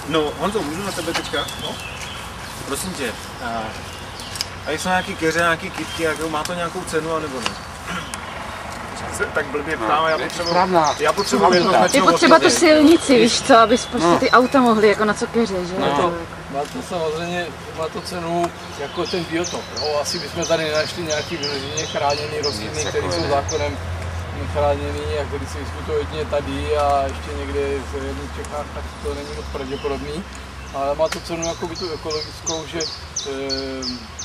No, Honzo, můžu na tebe teďka? No. Prosím tě, a jsou nějaký keře, nějaký kytky, má to nějakou cenu, anebo ne? Tak blbě ptám, já potřebuji je potřeba tu silnici, víš co, abys prostě ty auta mohly jako na co keře, že? No, má to samozřejmě, má to cenu jako ten biotop, jo? Asi bychom tady nenašli nějaký vyloženě chráněný rostliny, které jsou zákonem chráněný a který se vyskytují jedině tady a ještě někde v jedných Čechách, tak to není moc pravděpodobný. Ale má to cenu jako by tu ekologickou, že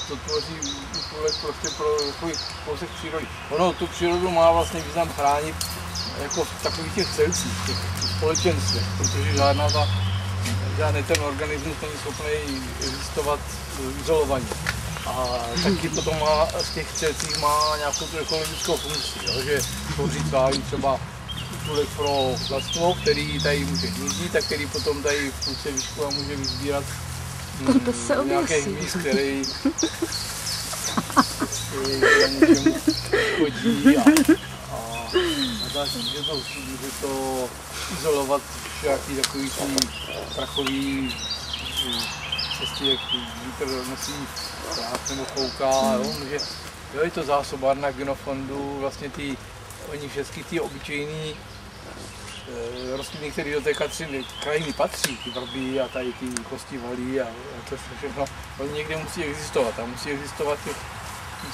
to tvoří útulek prostě pro takový kousek přírody. Ono tu přírodu má vlastně význam chránit jako v takových těch celcích, těch společenstvech, protože žádný ten organismus není schopný existovat izolovaně. A taky potom má, z těch celcích má nějakou tu ekologickou funkci, jo? Že tvoří třeba útulek pro ptactvo, který tady může hnízdit a který potom tady v půlce výšku a může vyzbírat nějaký hmyz, který na něčem chodí a může to izolovat nějaký takový prachový cesty, jak vítr nosí prach nebo fouká, jo, je to zásobárna genofondu, vlastně oni všechny ty obyčejný rostliny, které do té krajiny patří, ty vrby a tady ty kostivalí a to všechno, oni někde musí existovat a musí existovat v těch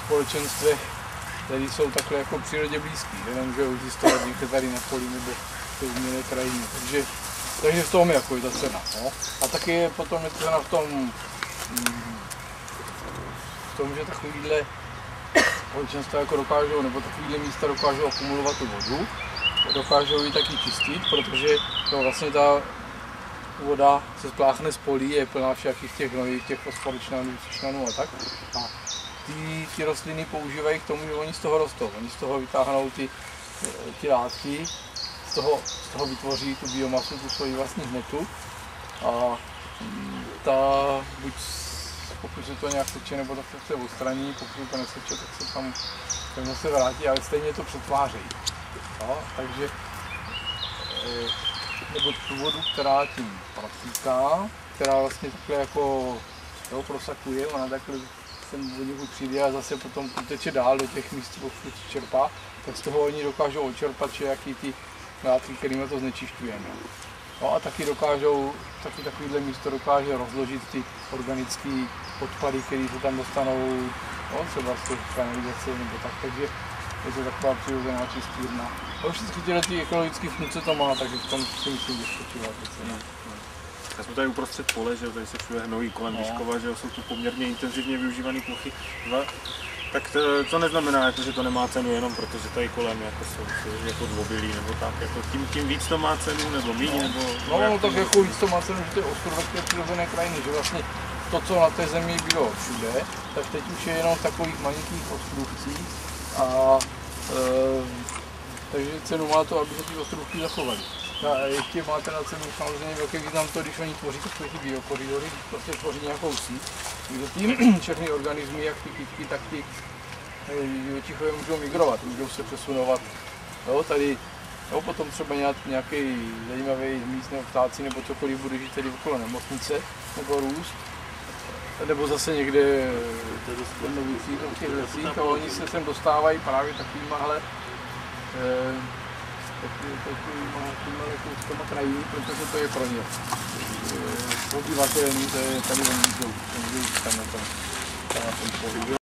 společenstvech, které jsou takhle jako přírodě blízký, že nemůžou existovat někde tady na poli nebo v té umělé krajině, takže v tom jako je ta cena. No. A taky je potom je cena v tom, že takovýhle společenstva jako dokážou, nebo takovýhle místa dokážou akumulovat tu vodu, dokážou ji taky čistit, protože to vlastně ta voda se spláchne z polí, je plná všakých těch hnojivých, těch fosforičnanů, sušnanů a tak. A ty rostliny používají k tomu, že oni z toho rostou. Oni z toho vytáhnou ty látky, z toho vytvoří tu biomasu, tu svoji vlastní hmotu. A ta buď pokud se to nějak seče, nebo tak se odstraní, pokud to neseče, tak se tam zase vrátí, ale stejně to přetvářejí. No, takže nebo tu vodu, která tím procíká, která vlastně takhle jako prosakuje, ona takhle sem vodíku přijde a zase potom teče dál do těch míst, odkud čerpá, tak z toho oni dokážou odčerpat jaký ty látky, kterými to znečišťujeme. No a taky takovýhle místo dokáže rozložit ty organické odpady, které se tam dostanou, třeba z těch kanalizace nebo tak, takže je to taková přirozená čistírna. A všechny tyhle ekologické funkce to má, takže v tom si myslím, že spočívá. Já jsme tady uprostřed pole, že tady se všude hnojí kolem Vyškova, že jsou tu poměrně intenzivně využívané plochy. Tak to neznamená, jako, že to nemá cenu jenom protože tady kolem jako jsou jako dvobilí nebo tak. Jako tím víc to má cenu nebo míň? Nebo, no tak jako víc to má cenu, že to je ostrovek té přirozené krajiny, že vlastně to, co na té zemi bylo všude, tak teď už je jenom v takových malinkých ostrovcích a takže cenu má to, aby se ty ostrovky zachovaly. A ještě máte na cenu samozřejmě velký význam to, když oni tvoří takové ty biokoridory, prostě tvoří nějakou síť, kde tím všechny organismy, jak ty kytky, tak ty živočichové můžou migrovat, můžou se přesunovat. Jo, tady, potom třeba nějaký zajímavý míst nebo ptáci nebo cokoliv bude žít tady okolo nemocnice nebo růst, nebo zase někde v těch lesích a oni se sem dostávají právě takovýmahle s těma krají, protože to je pro ně obyvatelný, to je tady oni můžou tam na tom poli.